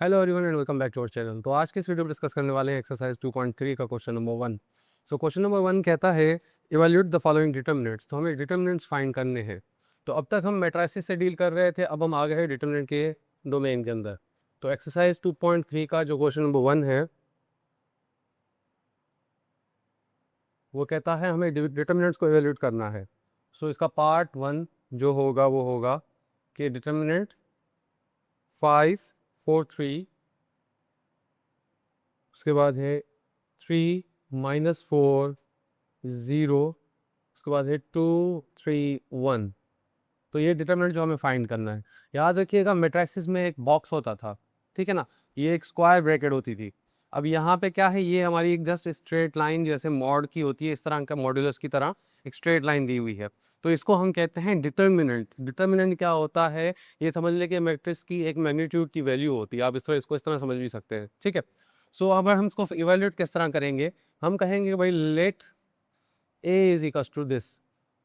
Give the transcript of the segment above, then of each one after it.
Hello everyone and welcome back to our channel. तो आज के इस वीडियो में डिस्कस करने वाले हैं एक्सरसाइज 2.3 का question number 1। So question number 1 कहता है इवैल्यूएट द फॉलोइंग डिटर्मिनेंट्स। तो हमें डिटर्मिनेंट्स फाइंड करने हैं। तो अब तक हम मैट्रिसेस से डील कर रहे थे, अब हम आ गए हैं डिटर्मिनेंट के डोमेन के अंदर। तो एक्सरसाइज 2.3 का जो क्वेश्चन नंबर 1 है वो कहता है हमें डिटर्मिनेंट्स को इवैल्यूएट करना है। सो इसका पार्ट 1 जो होगा वो होगा कि डिटर्मिनेंट 5 4 3, उसके बाद है 3 - 4 0, उसके बाद है 2 3 1। तो ये डिटर्मिनेंट जो हमें फाइंड करना है। याद रखिएगा मैट्रिसेस में एक बॉक्स होता था, ठीक है ना, ये एक स्क्वायर ब्रैकेट होती थी। अब यहाँ पे क्या है, ये हमारी एक जस्ट स्ट्रेट लाइन जैसे मॉड की होती है, इस तरह का मॉड्यूलस की तरह एक स्ट्रेट लाइन दी हुई है। तो इसको हम कहते हैं डिटर्मिनेंट। डिटर्मिनेंट क्या होता है, ये समझ लें कि मैट्रिक्स की एक मैग्नीट्यूड की वैल्यू होती है। आप इस तरह इसको इस तरह समझ भी सकते हैं, ठीक है। सो अब हम इसको इवेल्यूएट किस तरह करेंगे, हम कहेंगे कि भाई let a is equal to this,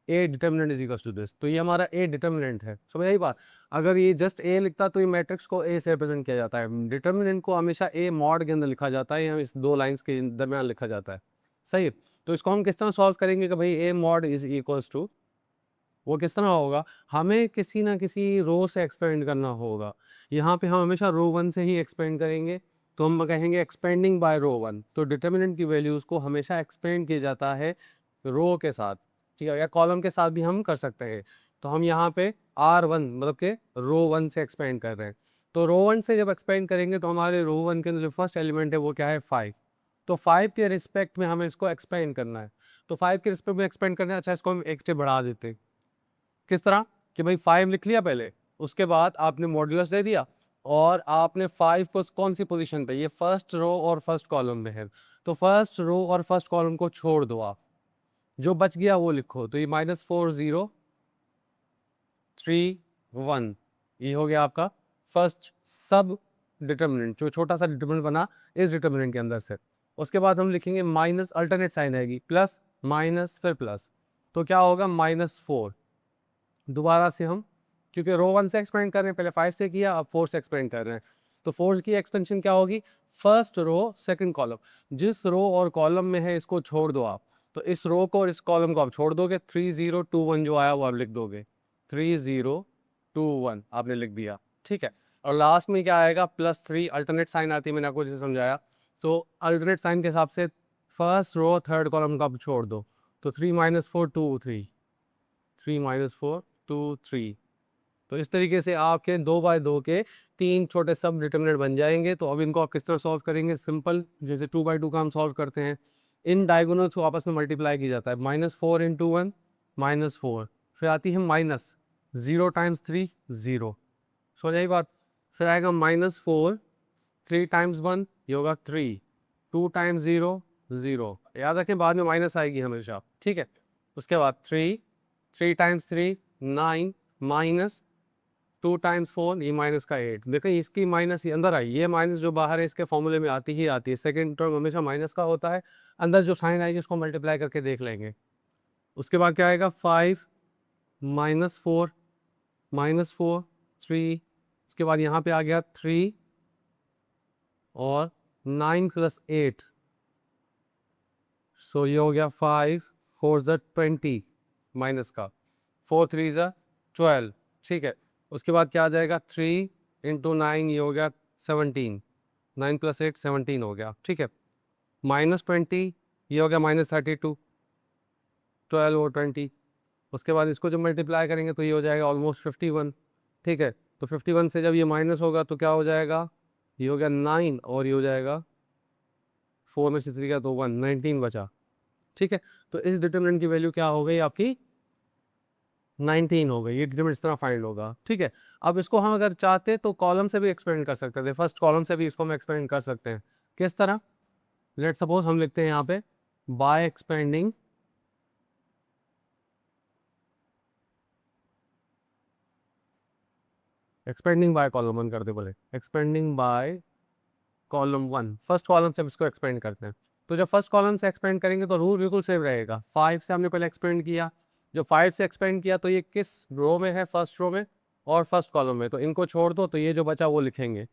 a determinant is equal to this. तो ये हमारा ए डिटर्मिनेंट है, समझ आई बात। अगर ये जस्ट ए लिखता तो ये मैट्रिक्स को ए से रिप्रेजेंट किया जाता है। डिटर्मिनेंट को हमेशा ए मॉड के अंदर लिखा जाता है, या इस दो लाइंस के दरमियान लिखा जाता है, सही है। तो इसको हम किस तरह सॉल्व करेंगे कि भाई A mod is equals to, वो किस तरह होगा, हमें किसी ना किसी रो से एक्सपेंड करना होगा। यहाँ पे हम हमेशा रो 1 से ही एक्सपेंड करेंगे। तो हम कहेंगे एक्सपेंडिंग बाय रो 1। तो डिटर्मिनेंट की वैल्यूज़ को हमेशा एक्सपेंड किया जाता है रो के साथ, ठीक है, या कॉलम के साथ भी हम कर सकते हैं। तो हम यहाँ पे R1 मतलब के रो 1 से एक्सपेंड कर रहे हैं। तो रो 1 से जब एक्सपेंड करेंगे तो हमारे रो 1 के अंदर जो फर्स्ट एलिमेंट है वो क्या है, 5। तो 5 के रिस्पेक्ट में हमें इसको एक्सपेंड करना है। तो 5 के रिस्पेक्ट में एक्सपेंड करना है, अच्छा इसको हम एक स्टेप बढ़ा देते हैं। किस तरह कि भाई 5 लिख लिया पहले, उसके बाद आपने मॉड्यूलस दे दिया, और आपने 5 को कौन सी पोजीशन पे, ये फर्स्ट रो और फर्स्ट कॉलम में है। तो फर्स्ट रो और फर्स्ट कॉलम को छोड़ दो आप, जो बच गया वो लिखो। तो ये -4 0 3 1, ये हो गया आपका फर्स्ट सब डिटर्मिनेंट, जो छोटा सा डिटर्मिनेंट बना इस डिटर्मिनेंट के अंदर से। उसके बाद हम लिखेंगे माइनस, अल्टरनेट साइन आएगी, प्लस माइनस फिर प्लस। तो क्या होगा, -4। दोबारा से हम, क्योंकि रो 1 से एक्सपेंड कर रहे हैं, पहले 5 से किया, अब 4 से एक्सपेंड कर रहे हैं। तो 4 की एक्सपेंशन क्या होगी, फर्स्ट रो सेकंड कॉलम, जिस रो और कॉलम में है इसको छोड़ दो आप। तो इस रो को और इस कॉलम को आप छोड़ दोगे, 3021 जो आया वो आप लिख दोगे, 3021 आपने लिख दिया, ठीक है। और लास्ट में क्या आएगा, +3, अल्टरनेट साइन आती है, मैंने आपको जैसे समझाया। तो अल्टरनेट साइन के हिसाब से फर्स्ट रो थर्ड कॉलम को आप छोड़ दो। तो 3 - 4 2 3, 3 - 4 2 3। तो इस तरीके से आपके 2 बाय 2 के 3 छोटे सब डिटर्मिनेंट बन जाएंगे। तो अब इनको आप किस तरह सॉल्व करेंगे, सिंपल, जैसे 2 बाय 2 का हम सॉल्व करते हैं। इन डायगोनल्स को आपस में मल्टीप्लाई किया जाता है, -4 × 1 -4, फिर आती है माइनस, 0 टाइम्स 3 0, सो जाएगी बात। फिर आएगा -4, 3 टाइम्स 1 ये होगा 3, 2 टाइम्स 0 0, याद रखें बाद में माइनस आएगी हमेशा, ठीक है। उसके बाद 3, 3 टाइम्स 3 9, माइनस 2 टाइम्स 4, ये माइनस का 8। देखो इसकी माइनस ये अंदर आई, ये माइनस जो बाहर है इसके फॉर्मूले में आती ही आती है। सेकंड टर्म हमेशा माइनस का होता है। अंदर जो साइन आएगी उसको मल्टीप्लाई करके देख लेंगे। उसके बाद क्या आएगा, 5 -4 -4 3, उसके बाद यहाँ पे आ गया 3 और 9 + 8, सो ये हो गया 5 4 ज़ा 20 माइनस का, 4 3 ज़ा 12, ठीक है। उसके बाद क्या आ जाएगा, 3 × 9 ये हो गया 17, 9 + 8 17 हो गया, ठीक है। -20 ये हो गया -32, 12 और 20। उसके बाद इसको जब मल्टीप्लाई करेंगे तो ये हो जाएगा ऑलमोस्ट 51, ठीक है। तो 51 से जब ये माइनस होगा तो क्या हो जाएगा, ये हो गया 9, और ये हो जाएगा 4 में से 3 का तो 1, 19 बचा, ठीक है। तो इस डिटर्मिनेंट की वैल्यू क्या हो गई आपकी, 19 हो गई। ये डिटरमिनेंट इस तरह फाइंड होगा, ठीक है। अब इसको हम अगर चाहते तो कॉलम से भी एक्सपेंड कर सकते थे, फर्स्ट कॉलम से भी इसको हम एक्सपेंड कर सकते हैं। किस तरह, लेट सपोज हम लिखते हैं यहाँ पे by expanding, expanding by column 1 कर दे, बोले expanding by column 1, first column से हम इसको एक्सपेंड करते हैं। तो जब फर्स्ट कॉलम से एक्सपेंड करेंगे तो रूल बिल्कुल सेम रहेगा। 5 से हमने पहले एक्सपेंड किया, जो 5 से एक्सपेंड किया तो ये किस रो में है, फर्स्ट रो में और फर्स्ट कॉलम में, तो इनको छोड़ दो तो ये जो बचा वो लिखेंगे।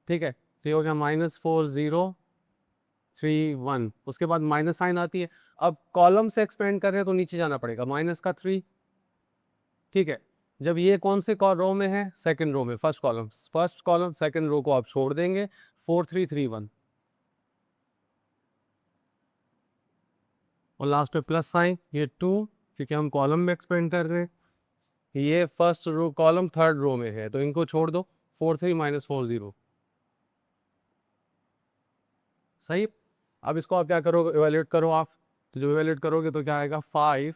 ठीक है, तो ये हो गया -4031। उसके बाद माइनस साइन आती है। अब कॉलम से एक्सपेंड कर रहे हैं तो नीचे जाना पड़ेगा, -3। ठीक है, जब ये कौन से रो में है, सेकंड रो में, फर्स्ट कॉलम सेकंड रो को आप छोड़ देंगे, 4331 और लास्ट पे प्लस साइन, ये 2 क्योंकि हम कॉलम में एक्सपेंड कर रहे हैं। ये first row column third row में है तो इनको छोड़ दो, 43 - 40। सही। अब इसको आप क्या करोगे, इवेल्यूएट करो आप। तो जो इवेल्यूएट करोगे तो क्या आएगा, 5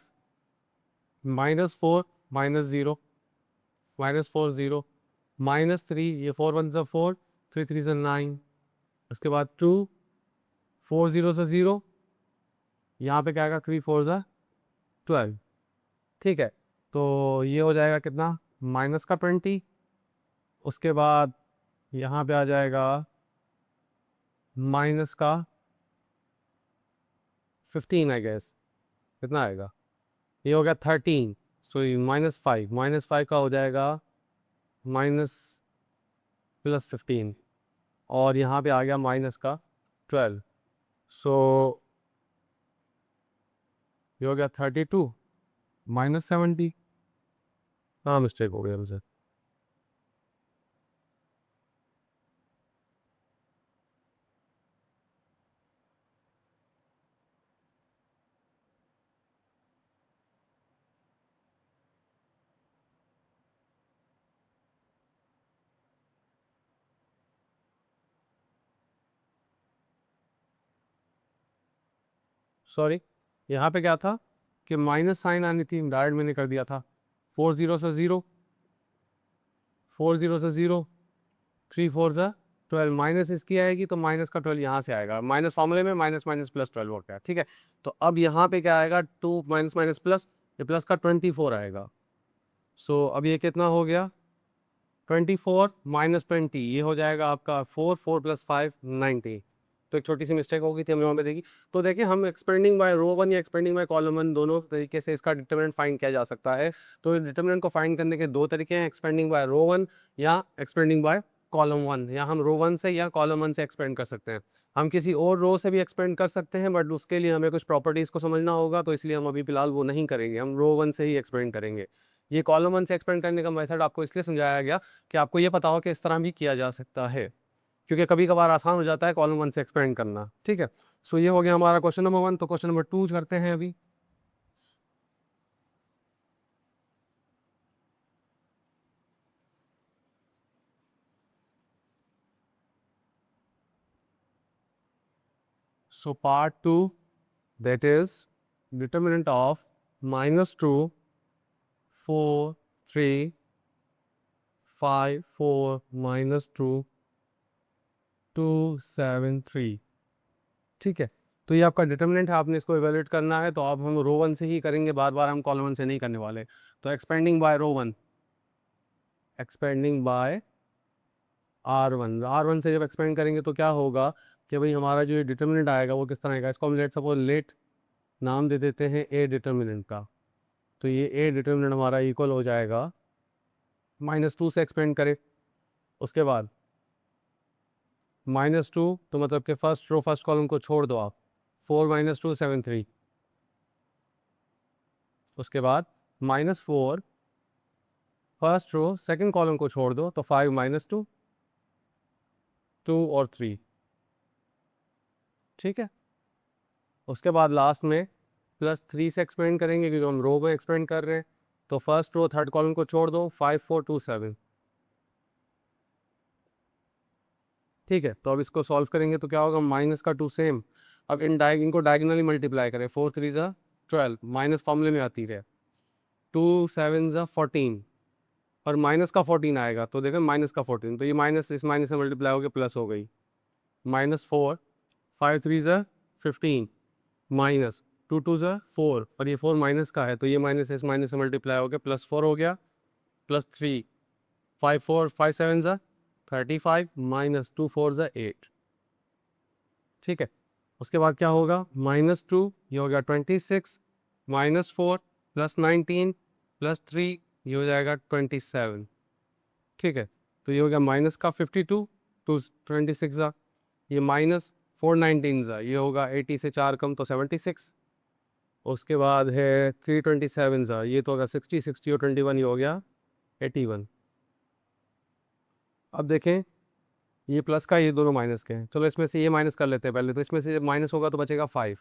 -4 -0 -40 -3, ये 4 1 ज़ा 4, 3 3 ज़ा 9। उसके बाद 2, 4 0 से 0, यहाँ पे क्या आएगा, 3 4 ज़ा 12। ठीक है, तो ये हो जाएगा कितना, -20। उसके बाद यहाँ पे आ जाएगा -15 आई गेस। कितना आएगा, ये हो गया 13, सॉरी -5 का हो जाएगा माइनस +15 और यहाँ पे आ गया -12। सो ये हो गया 32 -70। हाँ, मिस्टेक हो गया मुझे। सॉरी, यहाँ पे क्या था कि माइनस साइन आनी थी, डायरेक्ट मैंने कर दिया था। 4 0 से 0, 4 0 से 0, 3 4 ज़ा 12, माइनस इसकी आएगी तो माइनस का 12 यहाँ से आएगा, माइनस फॉर्मूले में माइनस माइनस प्लस 12 हो गया। ठीक है, तो अब यहाँ पे क्या आएगा, 2 माइनस माइनस प्लस, ये प्लस का 24 आएगा। सो अब ये कितना हो गया, 24 - 20, ये हो जाएगा आपका 4 4 + 5 90। तो एक छोटी सी मिस्टेक हो गई थी, हमें वहाँ पे देखी। तो देखिए, हम एक्सपेंडिंग बाय रो 1 या एक्सपेंडिंग बाय कॉलम 1 दोनों तरीके से इसका डिटरमिनेंट फाइंड किया जा सकता है। तो डिटरमिनेंट को फाइंड करने के दो तरीके हैं, एक्सपेंडिंग बाय रो 1 या एक्सपेंडिंग बाय कॉलम 1, या हम रो 1 से या कॉलम 1 से एक्सपेंड कर सकते हैं। हम किसी और रो से भी एक्सपेंड कर सकते हैं, बट उसके लिए हमें कुछ प्रॉपर्टीज़ को समझना होगा, तो इसलिए हम अभी फिलहाल वो नहीं करेंगे, हम रो 1 से ही एक्सपेंड करेंगे। ये कॉलम 1 से एक्सपेंड करने का मेथड आपको इसलिए समझाया गया कि आपको ये पता हो कि इस तरह भी किया जा सकता है, क्योंकि कभी कभार आसान हो जाता है कॉलम 1 से एक्सपेंड करना। ठीक है, सो ये हो गया हमारा क्वेश्चन नंबर 1। तो क्वेश्चन नंबर 2 करते हैं अभी। So part 2, that is determinant of -2 4 3 5 4 -2 2 7 3। ठीक है, तो ये आपका डिटर्मिनेंट है, आपने इसको इवेल्यूएट करना है, तो अब हम रो 1 से ही करेंगे, बार बार हम कॉलम 1 से नहीं करने वाले। तो एक्सपेंडिंग बाय रो 1, एक्सपेंडिंग बाय R1 से जब एक्सपेंड करेंगे तो क्या होगा कि भाई हमारा जो ये डिटर्मिनेंट आएगा वो किस तरह आएगा, इसको हम लेट सपोज लेट नाम दे देते हैं ए डिटर्मिनेंट का। तो ये ए डिटर्मिनेंट हमारा इक्वल हो जाएगा, -2 से एक्सपेंड करें, उसके बाद -2, तो मतलब कि फर्स्ट रो फर्स्ट कॉलम को छोड़ दो आप, 4 - 2 7 3। उसके बाद -4 फर्स्ट रो सेकंड कॉलम को छोड़ दो, तो 5 - 2 2 और 3। ठीक है, उसके बाद लास्ट में +3 से एक्सपेंड करेंगे क्योंकि हम रो में एक्सपेंड कर रहे हैं। तो फर्स्ट रो थर्ड कॉलम को छोड़ दो, 5 4 2 7। ठीक है, तो अब इसको सॉल्व करेंगे तो क्या होगा, माइनस का 2 सेम। अब इनको डायगनली मल्टीप्लाई करें, 4 3 ज़ा 12, माइनस फॉर्मूले में आती है, 2 7 ज़ा 14 और माइनस का 14 आएगा, तो देखें माइनस का 14, तो ये माइनस इस माइनस से मल्टीप्लाई होकर प्लस हो गई, -4 5 3 ज़ा 15 माइनस 2 2 ज़ा 4 और ये 4 माइनस का है, तो ये माइनस इस माइनस से मल्टीप्लाई हो गया, +4 हो गया, +3 5 4 5 7 ज़ा 35 -2 4 ज़ा 8। ठीक है, उसके बाद क्या होगा, -2, ये हो गया 26, -4 +19 +3, ये हो जाएगा 27। ठीक है, तो ये हो गया माइनस का 52 226 ज़ा, ये माइनस 419 ज़ा, ये होगा 80 से 4 कम तो 76। उसके बाद है 327 ज़ा, ये तो होगा 60, 60 और 21 ये हो गया 81। अब देखें ये प्लस का, ये दोनों माइनस के हैं। चलो इसमें से ये माइनस कर लेते हैं पहले, तो इसमें से जब माइनस होगा तो बचेगा 5।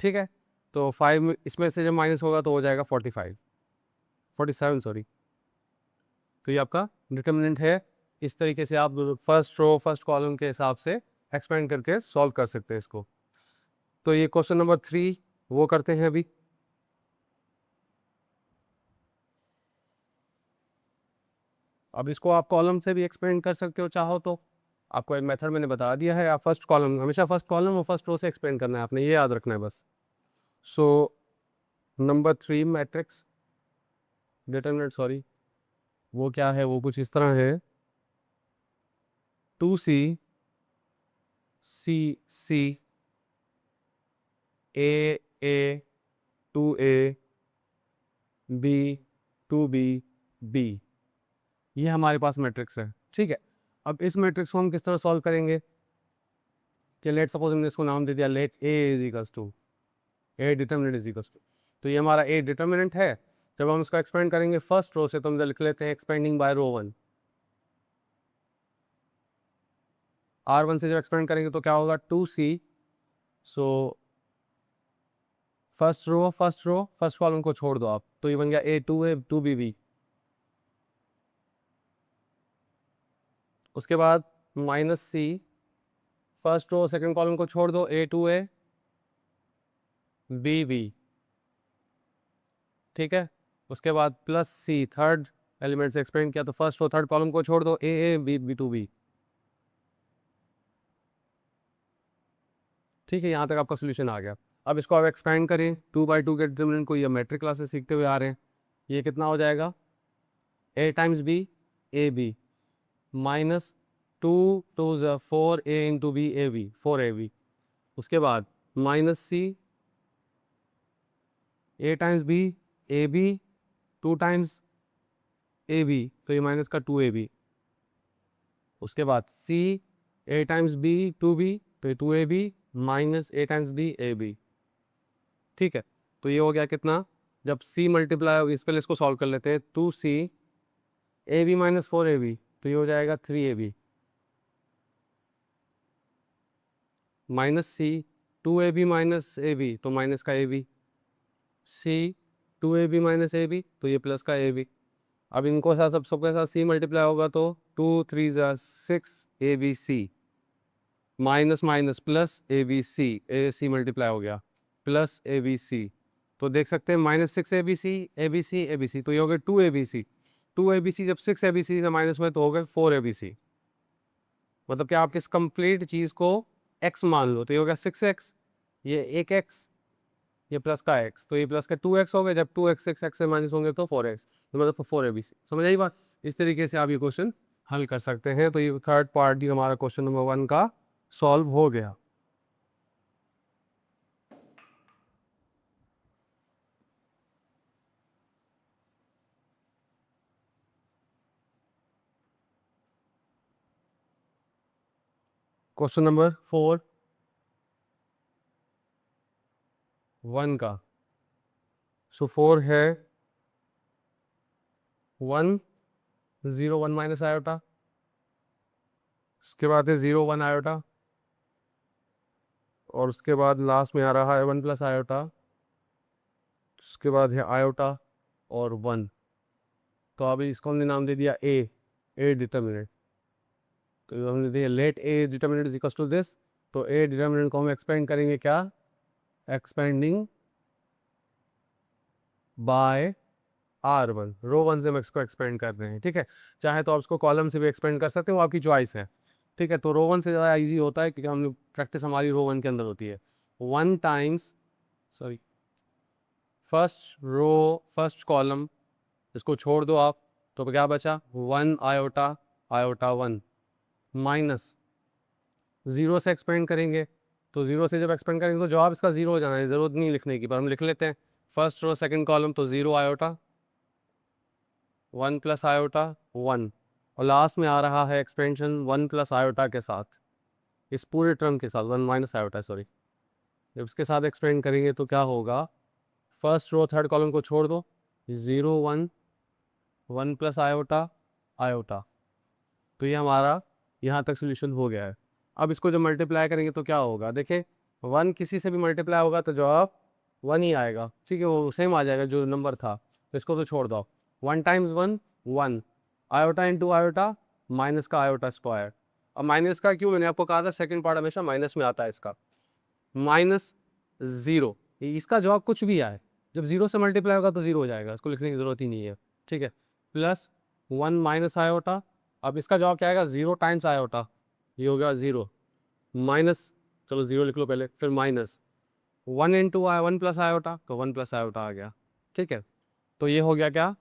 ठीक है, तो 5 इसमें से जब माइनस होगा तो हो जाएगा 45, 47 सॉरी। तो ये आपका डिटर्मिनेंट है। इस तरीके से आप फर्स्ट रो फर्स्ट कॉलम के हिसाब से एक्सपेंड करके सॉल्व कर सकते हैं इसको। तो ये क्वेश्चन नंबर 3 वो करते हैं अभी। अब इसको आप कॉलम से भी एक्सपेंड कर सकते हो चाहो तो। आपको एक मेथड मैंने बता दिया है। आप फर्स्ट कॉलम, हमेशा फर्स्ट कॉलम और फर्स्ट रो से एक्सपेंड करना है, आपने ये याद रखना है बस। So number 3 matrix determinant sorry, वो क्या है, वो कुछ इस तरह है 2C C A 2A B 2B B, ये हमारे पास मैट्रिक्स है। ठीक है, अब इस मैट्रिक्स को हम किस तरह सॉल्व करेंगे कि लेट सपोज हमने इसको नाम दे दिया let A is equals to a determinant is equals to, तो ये हमारा ए डिटर्मिनेंट है। जब हम इसको एक्सपेंड करेंगे फर्स्ट रो से तो हम लिख लेते हैं एक्सपेंडिंग बाय रो 1। R1 से जब एक्सपेंड करेंगे तो क्या होगा 2C। So first row first column को छोड़ दो आप, तो ये बन गया A 2B B। उसके बाद minus C, first row second column को छोड़ दो A B B। ठीक है, उसके बाद प्लस C, थर्ड एलिमेंट से एक्सपेंड किया तो फर्स्ट रो थर्ड कॉलम को छोड़ दो A B 2B। ठीक है, यहाँ तक आपका सोल्यूशन आ गया। अब इसको आप एक्सपेंड करें 2/2 के डिटर्मिनेंट को, ये मैट्रिक क्लास से सीखते हुए आ रहे हैं। ये कितना हो जाएगा A times B A B minus 2 2 4 A into B A B 4AB। उसके बाद minus C A times B A B 2 times A B, तो ये माइनस का 2AB। उसके बाद C A times B 2B, तो ये 2AB minus A times B AB। ठीक है, तो ये हो गया कितना, जब C मल्टीप्लाई, इस पहले इसको सॉल्व कर लेते हैं, 2C AB माइनस 4AB, तो ये हो जाएगा 3AB minus C 2AB minus AB, तो माइनस का AB C 2AB minus AB, तो ये प्लस का AB। अब इनको साथ सबके साथ C मल्टीप्लाई होगा तो 2 3 6 ABC minus minus plus ABC, AC multiply हो गया प्लस ABC। तो देख सकते हैं -6 ABC तो ये हो गए 2ABC जब 6 ABC से माइनस हुए तो हो गए 4ABC। मतलब कि आप इस कंप्लीट चीज़ को x मान लो, तो ये हो गया 6x, ये एक x, ये प्लस का x, तो ये प्लस का 2x हो गया। जब 2x 6x से माइनस होंगे तो 4x, तो मतलब 4ABC। समझ आई बात? इस तरीके से आप ये क्वेश्चन हल कर सकते हैं। तो ये थर्ड पार्ट ही हमारा क्वेश्चन नंबर 1 का सॉल्व हो गया। क्वेश्चन नंबर 4 1 का, सो 4 है 1 0 1 माइनस आयोटा, उसके बाद है 0 1 आयोटा, और उसके बाद लास्ट में आ रहा है 1 प्लस आयोटा, उसके बाद है आयोटा और 1। तो अभी इसको हमने नाम दे दिया ए डिटर्मिनेंट। तो हमने दिया let a determinant is equals to this. तो ए डिटर्मिनेंट को हम एक्सपेंड करेंगे क्या, एक्सपेंडिंग बाय R1, रो 1 से हम इसको एक्सपेंड कर रहे हैं। ठीक है, चाहे तो आप इसको कॉलम से भी एक्सपेंड कर सकते हो, वो आपकी चॉइस है। ठीक है, तो रो 1 से ज़्यादा इजी होता है क्योंकि हम प्रैक्टिस हमारी रो 1 के अंदर होती है। 1 times sorry first row first column, इसको छोड़ दो आप, तो क्या बचा 1 आयोटा आयोटा 1 माइनस 0 से एक्सपेंड करेंगे। तो 0 से जब एक्सपेंड करेंगे तो जवाब इसका 0 हो जाना है, ज़रूरत नहीं लिखने की, पर हम लिख लेते हैं। फर्स्ट रो सेकंड कॉलम तो 0 आयोटा 1 प्लस आयोटा 1 और लास्ट में आ रहा है एक्सपेंशन 1 प्लस आयोटा के साथ, इस पूरे टर्म के साथ 1 माइनस आयोटा, सॉरी। जब इसके साथ एक्सपेंड करेंगे तो क्या होगा, फर्स्ट रो थर्ड कॉलम को छोड़ दो, 0 1 1 प्लस आयोटा आयोटा। तो ये हमारा यहाँ तक सोल्यूशन हो गया है। अब इसको जब मल्टीप्लाई करेंगे तो क्या होगा, देखिए 1 किसी से भी मल्टीप्लाई होगा तो जवाब 1 ही आएगा, ठीक है, वो सेम आ जाएगा जो नंबर था। तो इसको तो छोड़ दो, 1 times 1 1, iota into iota, minus का आयोटा स्क्वायर। अब माइनस का क्यों, मैंने आपको कहा था सेकंड पार्ट हमेशा माइनस में आता है इसका, माइनस 0, इसका जवाब कुछ भी आए, जब 0 से मल्टीप्लाई होगा तो 0 हो जाएगा, इसको लिखने की ज़रूरत ही नहीं है, ठीक है। प्लस 1 माइनस आयोटा, अब इसका जवाब क्या आएगा, 0 टाइम्स आयोटा, ये हो गया 0, माइनस, चलो 0 लिख लो पहले, फिर माइनस 1 इंटू 1 प्लस आयोटा, तो 1 प्लस आयोटा आ गया, ठीक है। तो ये हो गया क्या,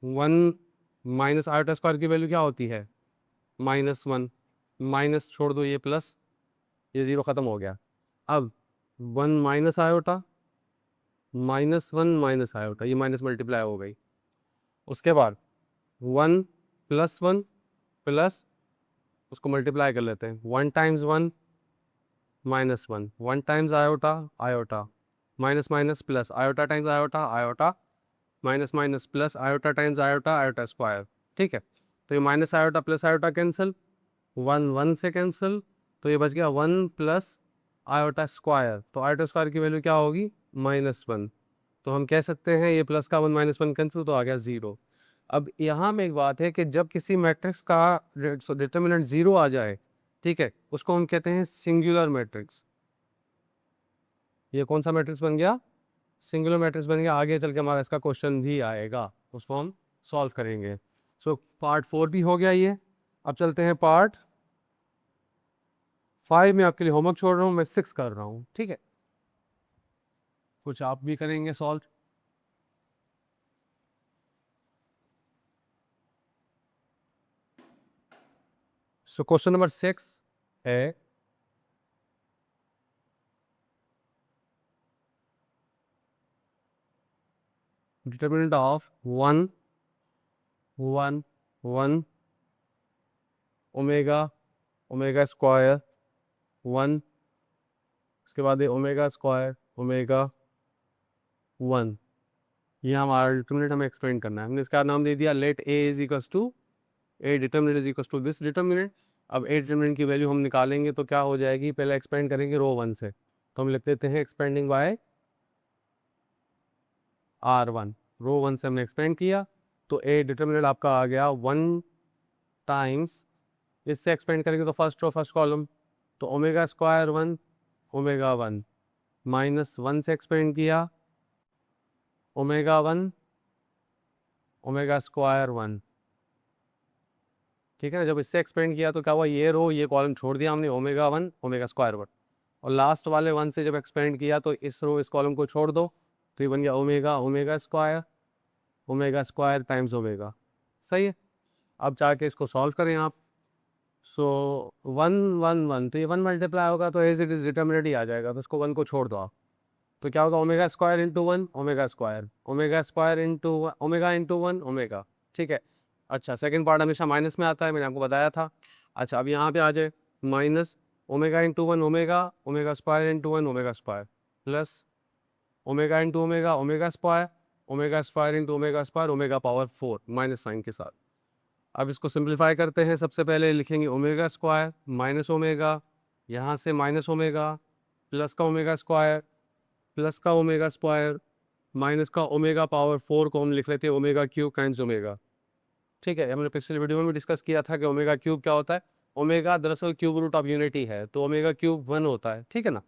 1 माइनस आयोटा स्क्वायर की वैल्यू क्या होती है, -1, माइनस छोड़ दो ये प्लस, ये 0 ख़त्म हो गया। अब 1 माइनस आयोटा, -1 माइनस आयोटा, ये माइनस मल्टीप्लाई हो गई। उसके बाद 1 प्लस 1 प्लस, उसको मल्टीप्लाई कर लेते हैं, 1 times 1 -1, 1 times iota iota, minus minus plus, iota times iota iota, minus minus plus, iota times iota iota square, ठीक है। तो ये minus iota plus iota cancel, 1 1 से कैंसिल, तो ये बच गया 1 प्लस आयोटा स्क्वायर। तो आयोटा स्क्वायर की वैल्यू क्या होगी, -1। तो हम कह सकते हैं ये प्लस का 1 -1 कैंसिल, तो आ गया 0। अब यहाँ में एक बात है कि जब किसी मैट्रिक्स का डिटर्मिनेंट 0 आ जाए, ठीक है, उसको हम कहते हैं सिंगुलर मैट्रिक्स। ये कौन सा मैट्रिक्स बन गया, सिंगुलर मैट्रिक्स बन गया। आगे चल के हमारा इसका क्वेश्चन भी आएगा, उसको हम सॉल्व करेंगे। सो पार्ट 4 भी हो गया ये। अब चलते हैं पार्ट 5 में, आपके लिए होमवर्क छोड़ रहा हूँ, मैं 6 कर रहा हूँ, ठीक है, कुछ आप भी करेंगे सॉल्व। सो क्वेश्चन नंबर 6 है, determinant of 1 1 1 omega omega square 1, उसके बाद ये ओमेगा स्क्वायर ओमेगा 1, ये हमारा डिटर्मिनेंट हमें एक्सपेंड करना है। हमने इसका नाम दे दिया let a is equals to, a determinant is equals to this determinant. अब ए डिटर्मिनेंट की वैल्यू हम निकालेंगे तो क्या हो जाएगी, पहले एक्सपेंड करेंगे रो 1 से, तो हम लिख देते हैं एक्सपेंडिंग बाय R1, रो 1 से हमने एक्सपेंड किया, तो ए डिटर्मिनेंट आपका आ गया 1 टाइम्स, इससे एक्सपेंड करेंगे तो फर्स्ट रो फर्स्ट कॉलम, तो ओमेगा स्क्वायर 1 ओमेगा 1, -1 से एक्सपेंड किया, ओमेगा 1 ओमेगा स्क्वायर 1, ठीक है ना। जब इससे एक्सपेंड किया तो क्या हुआ, ये रो ये कॉलम छोड़ दिया हमने, ओमेगा 1 ओमेगा स्क्वायर 1, और लास्ट वाले 1 से जब एक्सपेंड किया तो इस रो इस कॉलम को छोड़ दो, तो ये बन गया omega omega square times omega, सही है। अब जाके इसको सॉल्व करें आप। सो 1 1 1, तो ये 1 मल्टीप्लाई होगा तो एज इट इज डिटर्मिनेंट ही आ जाएगा, तो इसको 1 को छोड़ दो आप, तो क्या होगा, omega square into 1 omega square into omega into 1 omega, ठीक है। अच्छा, सेकंड पार्ट हमेशा माइनस में आता है, मैंने आपको बताया था। अच्छा, अब यहाँ पे आ जाए, minus omega into 1 omega omega square into 1 omega square, plus omega into omega square into omega square omega power 4 minus sign के साथ। अब इसको सिंप्लीफाई करते हैं, सबसे पहले लिखेंगे ओमेगा स्क्वायर माइनस ओमेगा, यहाँ से माइनस ओमेगा, प्लस का ओमेगा स्क्वायर, प्लस का ओमेगा स्क्वायर, माइनस का ओमेगा पावर 4 को हम लिख लेते हैं ओमेगा क्यूब टाइम्स ओमेगा, ठीक है। हमने पिछले वीडियो में भी डिस्कस किया था कि ओमेगा क्यूब क्या होता है, ओमेगा दरअसल क्यूब रूट ऑफ यूनिटी है, तो ओमेगा क्यूब 1 होता है, ठीक है ना।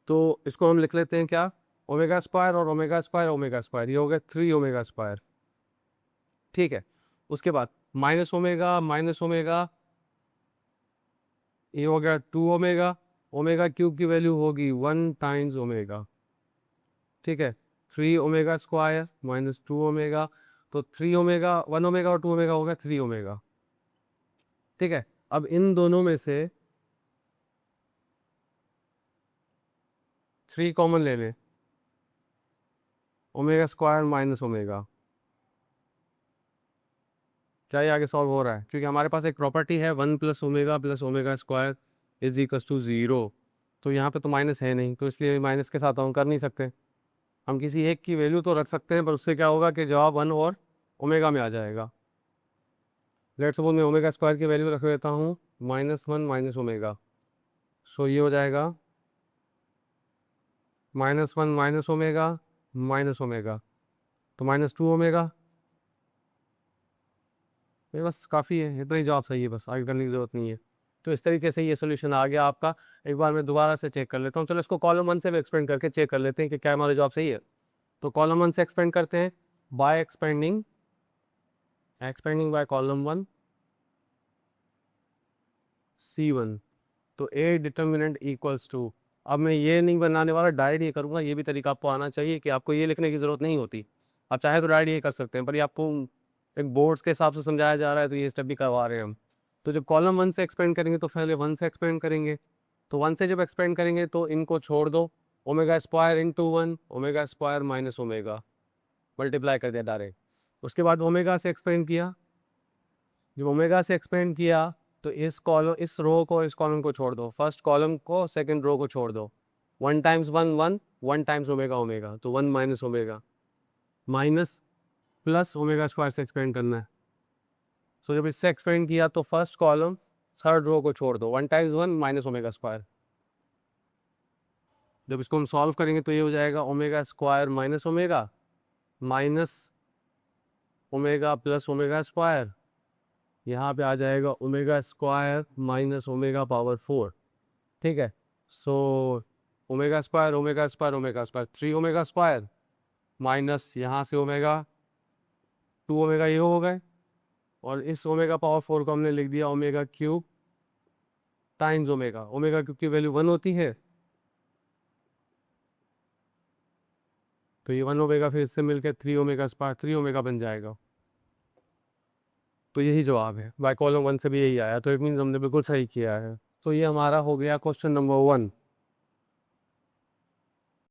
तो इसको हम लिख लेते हैं क्या, ओमेगा स्क्वायर और ओमेगा स्क्वायर, ये हो गया 3 ओमेगा स्क्वायर, ठीक है। उसके बाद माइनस ओमेगा, ये हो गया 2 ओमेगा, ओमेगा क्यूब की वैल्यू होगी 1 टाइम्स ओमेगा, ठीक है। 3 ओमेगा स्क्वायर -2 ओमेगा, तो 3 ओमेगा 1 ओमेगा और 2 ओमेगा हो गया 3 ओमेगा, ठीक है। अब इन दोनों में से 3 कॉमन ले लें, ओमेगा स्क्वायर माइनस ओमेगा, क्या ये आगे सॉल्व हो रहा है? क्योंकि हमारे पास एक प्रॉपर्टी है 1 plus omega square is equal to 0। तो यहाँ पे तो माइनस है नहीं, तो इसलिए माइनस के साथ हम कर नहीं सकते। हम किसी एक की वैल्यू तो रख सकते हैं, पर उससे क्या होगा कि जवाब 1 और ओमेगा में आ जाएगा। लेट्स सपोज मैं ओमेगा स्क्वायर की वैल्यू रख लेता हूँ -1 माइनस ओमेगा। सो ये हो जाएगा -1 माइनस ओमेगा, तो -2 ओमेगा। ये बस काफ़ी है, इतना ही जवाब सही है, बस आगे करने की ज़रूरत नहीं है। तो इस तरीके से ये सोल्यूशन आ गया आपका। एक बार मैं दोबारा से चेक कर लेता हूँ। चलो इसको कॉलम 1 से भी एक्सपेंड करके चेक कर लेते हैं कि क्या हमारा जवाब सही है। तो कॉलम 1 से एक्सपेंड करते हैं bye expanding by column 1 C1। तो ए डिटर्मिनेंट इक्वल्स टू, अब मैं ये नहीं बनाने वाला, डायरेक्ट ये करूँगा। ये भी तरीका आपको आना चाहिए कि आपको ये लिखने की ज़रूरत नहीं होती। आप चाहे तो डायरेक्ट ये कर सकते हैं, पर ये आपको एक बोर्ड्स के हिसाब से समझाया जा रहा है, तो ये स्टेप भी करवा रहे हैं हम। तो जब कॉलम 1 से एक्सपेंड करेंगे तो पहले 1 से एक्सपेंड करेंगे। तो 1 से जब एक्सपेंड करेंगे तो इनको छोड़ दो, omega square into 1 omega square minus omega, multiply कर दिया डायरेक्ट। उसके बाद ओमेगा से एक्सपेंड किया। जब ओमेगा से एक्सपेंड किया तो इस रो को इस कॉलम को छोड़ दो, फर्स्ट कॉलम को सेकंड रो को छोड़ दो। 1 टाइम्स 1 1, 1 टाइम्स ओमेगा ओमेगा, तो 1 minus omega, minus plus omega square से एक्सपेंड करना है। सो जब इससे एक्सपेंड किया तो फर्स्ट कॉलम थर्ड रो को छोड़ दो, 1 टाइम्स 1 माइनस ओमेगा स्क्वायर। जब इसको हम सॉल्व करेंगे तो ये हो जाएगा omega square minus omega plus omega square. यहाँ पे आ जाएगा omega square minus omega power 4। ठीक है। So omega square omega square omega square 3 omega square minus यहाँ से ओमेगा 2 ओमेगा ये हो गए, और इस ओमेगा पावर 4 को हमने लिख दिया omega cube times omega. Omega cube की वैल्यू 1 होती है, तो ये 1 ओमेगा फिर इससे मिलकर 3 ओमेगा स्क्वायर 3 ओमेगा बन जाएगा। तो यही जवाब है, बाय कॉलम 1 से भी यही आया, तो इट मीन्स हमने बिल्कुल सही किया है। तो ये हमारा हो गया क्वेश्चन नंबर 1।